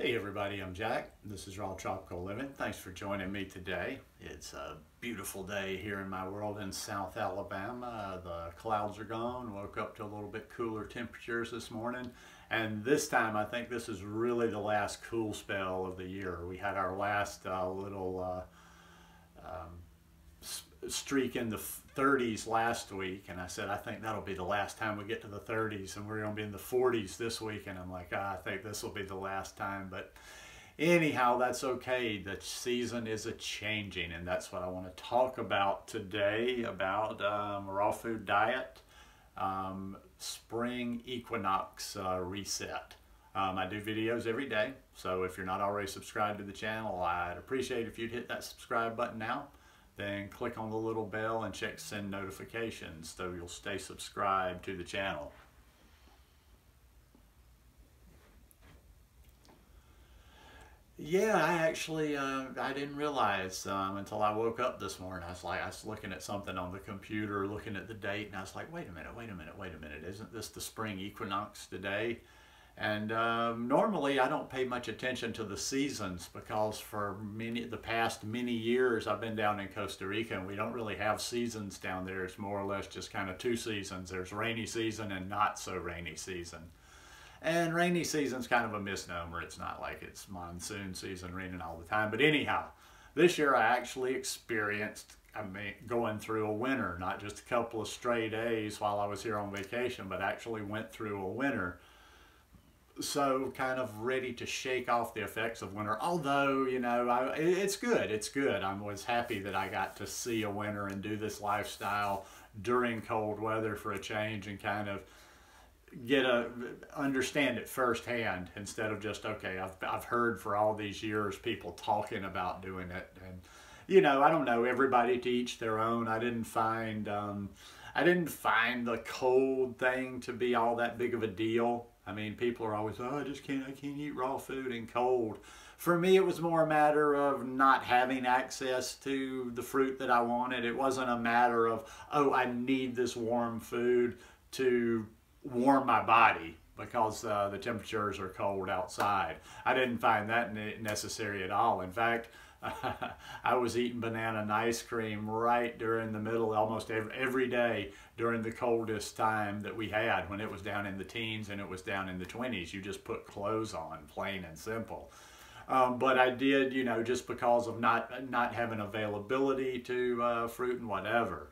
Hey everybody, I'm Jack. This is Raw Tropical Living. Thanks for joining me today. It's a beautiful day here in my world in South Alabama. The clouds are gone. Woke up to a little bit cooler temperatures this morning. And this time I think this is really the last cool spell of the year. We had our last little streak in the 30s last week, and I said I think that'll be the last time we get to the 30s, and we're going to be in the 40s this week, and I'm like, I think this will be the last time. But anyhow, that's okay. The season is a-changing, and that's what I want to talk about today, about raw food diet, spring equinox reset. I do videos every day, so if you're not already subscribed to the channel, I'd appreciate if you'd hit that subscribe button now. Then click on the little bell and check send notifications so you'll stay subscribed to the channel. Yeah, I actually, I didn't realize until I woke up this morning. I was looking at something on the computer, looking at the date, and I was like, wait a minute, isn't this the spring equinox today? And normally I don't pay much attention to the seasons because for the past many years I've been down in Costa Rica, and we don't really have seasons down there. It's more or less just kind of two seasons. There's rainy season and not so rainy season. And rainy season's kind of a misnomer. It's not like it's monsoon season raining all the time. But anyhow, this year I actually experienced going through a winter, not just a couple of stray days while I was here on vacation, but actually went through a winter. So kind of ready to shake off the effects of winter, although, you know, it's good. I was happy that I got to see a winter and do this lifestyle during cold weather for a change, and kind of understand it firsthand instead of just, okay, I've heard for all these years people talking about doing it. And, you know, I don't know, everybody to each their own. I didn't find the cold thing to be all that big of a deal. I mean, people are always, oh, I can't eat raw food in cold. For me, it was more a matter of not having access to the fruit that I wanted. It wasn't a matter of, oh, I need this warm food to warm my body because the temperatures are cold outside. I didn't find that necessary at all. In fact, I was eating banana and ice cream right during the middle, almost every day during the coldest time that we had, when it was down in the teens and it was down in the 20s. You just put clothes on, plain and simple. But I did, you know, just because of not having availability to fruit and whatever.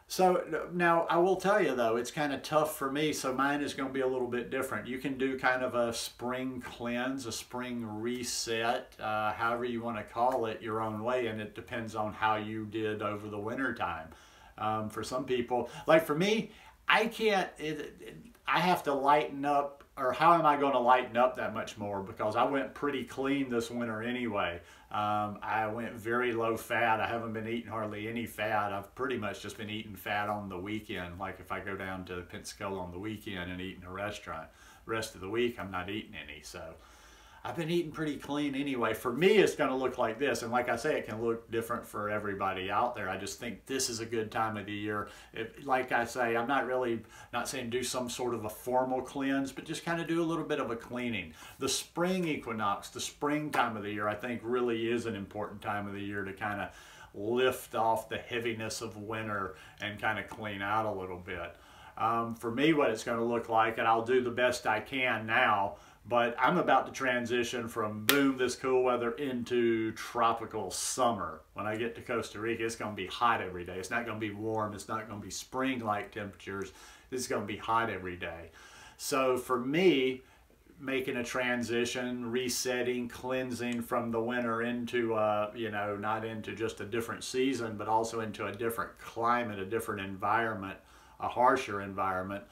So now I will tell you though, it's kind of tough for me, so mine is going to be a little bit different. You can do kind of a spring cleanse, a spring reset, however you want to call it, your own way, and it depends on how you did over the winter time. For some people, like for me, I have to lighten up, or how am I going to lighten up that much more? Because I went pretty clean this winter anyway. I went very low fat. I haven't been eating hardly any fat. I've pretty much just been eating fat on the weekend. Like if I go down to Pensacola on the weekend and eat in a restaurant, the rest of the week I'm not eating any. So I've been eating pretty clean anyway. For me, it's going to look like this. And like I say, it can look different for everybody out there. I just think this is a good time of the year. Like I say, I'm not saying do some sort of a formal cleanse, but just kind of do a little bit of a cleaning. The spring equinox, the spring time of the year, I think really is an important time of the year to kind of lift off the heaviness of winter and kind of clean out a little bit. For me, what it's going to look like, and I'll do the best I can now, but I'm about to transition from, boom, this cool weather into tropical summer. When I get to Costa Rica, it's going to be hot every day. It's not going to be warm. It's not going to be spring-like temperatures. It's going to be hot every day. So for me, making a transition, resetting, cleansing from the winter into, you know, not into just a different season, but also into a different climate, a different environment, a harsher environment,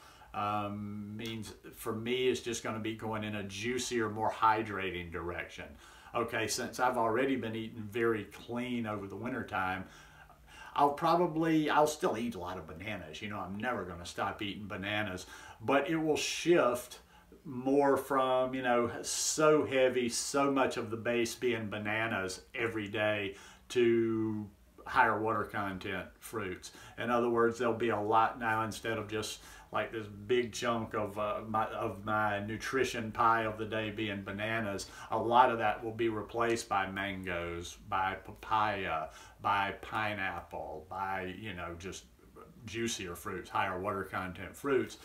means for me it's just going to be going in a juicier, more hydrating direction. Okay, since I've already been eating very clean over the winter time, I'll still eat a lot of bananas. You know, I'm never going to stop eating bananas, but it will shift more from, you know, so heavy, so much of the base being bananas every day, to higher water content fruits. In other words, there'll be a lot now, instead of just like this big chunk of my nutrition pie of the day being bananas, a lot of that will be replaced by mangoes, by papaya, by pineapple, by, you know, just juicier fruits, higher water content fruits.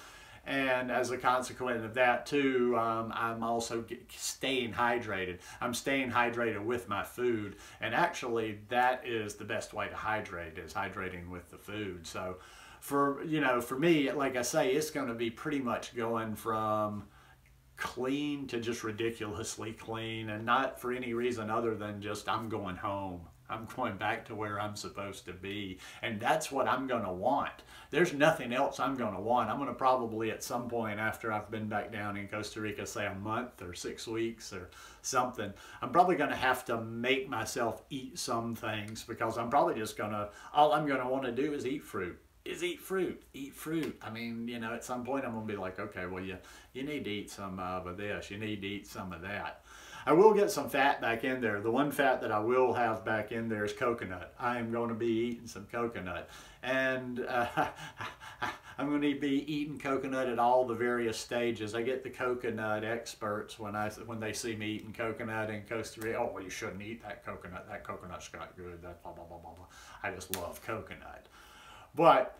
And as a consequence of that too, I'm also staying hydrated. I'm staying hydrated with my food, and actually that is the best way to hydrate, is hydrating with the food. So for, you know, for me, like I say, it's going to be pretty much going from clean to just ridiculously clean, and not for any reason other than just I'm going home. I'm going back to where I'm supposed to be, and that's what I'm going to want. There's nothing else I'm going to want. I'm going to probably at some point after I've been back down in Costa Rica, say a month or 6 weeks or something, I'm probably going to have to make myself eat some things, because I'm probably just going to, all I'm going to want to do is eat fruit. Eat fruit. I mean, you know, at some point I'm going to be like, okay, well, you need to eat some of this. You need to eat some of that. I will get some fat back in there. The one fat that I will have back in there is coconut. I am going to be eating some coconut. And I'm going to be eating coconut at all the various stages. I get the coconut experts when they see me eating coconut in Costa Rica. Oh, well, you shouldn't eat that coconut. That coconut's not good. That blah, blah, blah, blah, blah. I just love coconut. But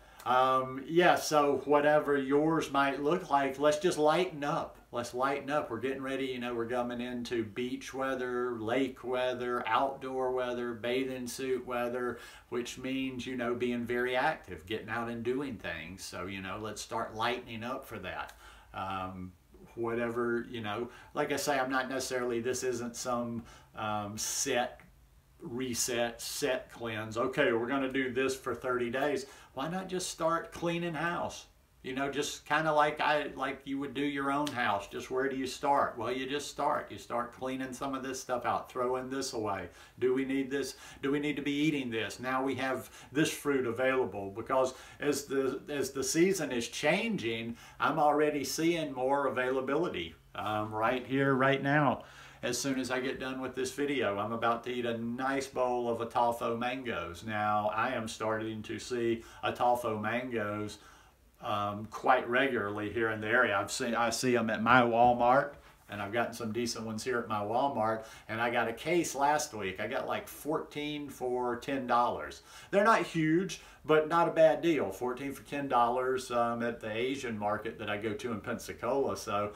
yeah, so whatever yours might look like, let's just lighten up. Let's lighten up. We're getting ready, you know, we're coming into beach weather, lake weather, outdoor weather, bathing suit weather, which means, you know, being very active, getting out and doing things. So, you know, let's start lightening up for that. Whatever, you know, like I say, I'm not necessarily, this isn't some set cleanse. Okay, we're going to do this for 30 days. Why not just start cleaning house? You know, just kind of like you would do your own house. Just where do you start? Well, you just start. You start cleaning some of this stuff out, throwing this away. Do we need this? Do we need to be eating this? Now we have this fruit available, because as the season is changing, I'm already seeing more availability right here, right now. As soon as I get done with this video, I'm about to eat a nice bowl of Atolfo mangoes. Now, I am starting to see Atolfo mangoes quite regularly here in the area. I see them at my Walmart, and I've gotten some decent ones here at my Walmart, and I got a case last week. I got like 14 for $10. They're not huge, but not a bad deal. 14 for $10 at the Asian market that I go to in Pensacola. So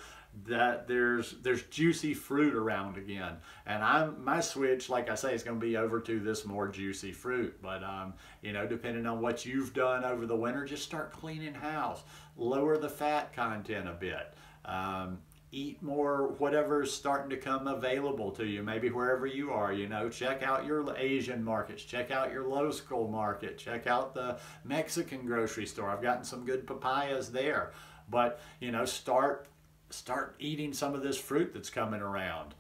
that there's juicy fruit around again, and my switch, like I say, is going to be over to this more juicy fruit. But you know, depending on what you've done over the winter, just start cleaning house, lower the fat content a bit, eat more whatever's starting to come available to you, maybe wherever you are. You know, check out your Asian markets, check out your local market, check out the Mexican grocery store. I've gotten some good papayas there. But you know, start eating some of this fruit that's coming around.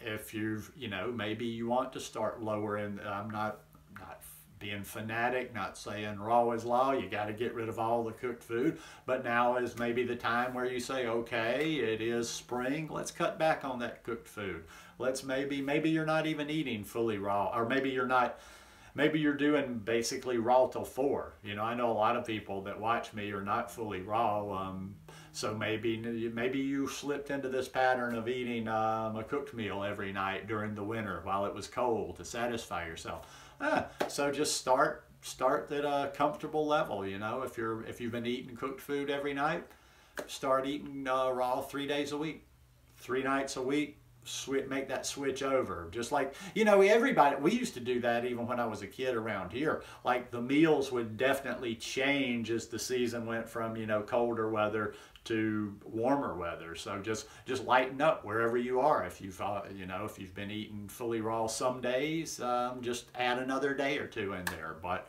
If you know, maybe you want to start lowering. I'm not being fanatic, not saying raw is law. You got to get rid of all the cooked food. But now is maybe the time where you say, okay, it is spring. Let's cut back on that cooked food. Let's maybe you're not even eating fully raw, or maybe you're not. Maybe you're doing basically raw till 4. You know, I know a lot of people that watch me are not fully raw. So maybe you slipped into this pattern of eating a cooked meal every night during the winter while it was cold to satisfy yourself. So just start at a comfortable level. You know, if you've been eating cooked food every night, start eating raw 3 days a week, 3 nights a week. Make that switch over. Just like, you know, we used to do that even when I was a kid around here. Like, the meals would definitely change as the season went from, you know, colder weather to warmer weather. So just lighten up wherever you are. If you've you know, if you've been eating fully raw some days, just add another day or 2 in there. But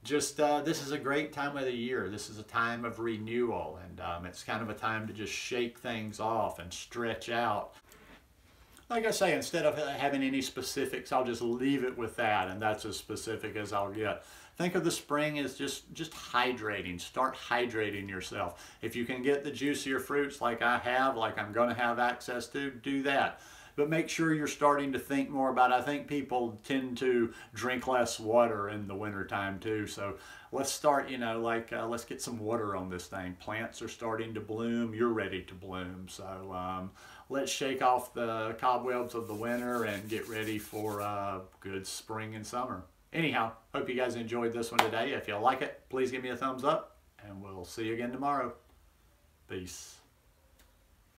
just this is a great time of the year. This is a time of renewal, and it's kind of a time to just shake things off and stretch out. Like I say, instead of having any specifics, I'll just leave it with that, and that's as specific as I'll get. Think of the spring as just hydrating. Start hydrating yourself. If you can get the juicier fruits like I have, like I'm going to have access to, do that. but make sure you're starting to think more about it. I think people tend to drink less water in the wintertime too. So let's start, you know, like let's get some water on this thing. Plants are starting to bloom. You're ready to bloom. So let's shake off the cobwebs of the winter and get ready for good spring and summer. Anyhow, hope you guys enjoyed this one today. If you like it, please give me a thumbs up, and we'll see you again tomorrow. Peace.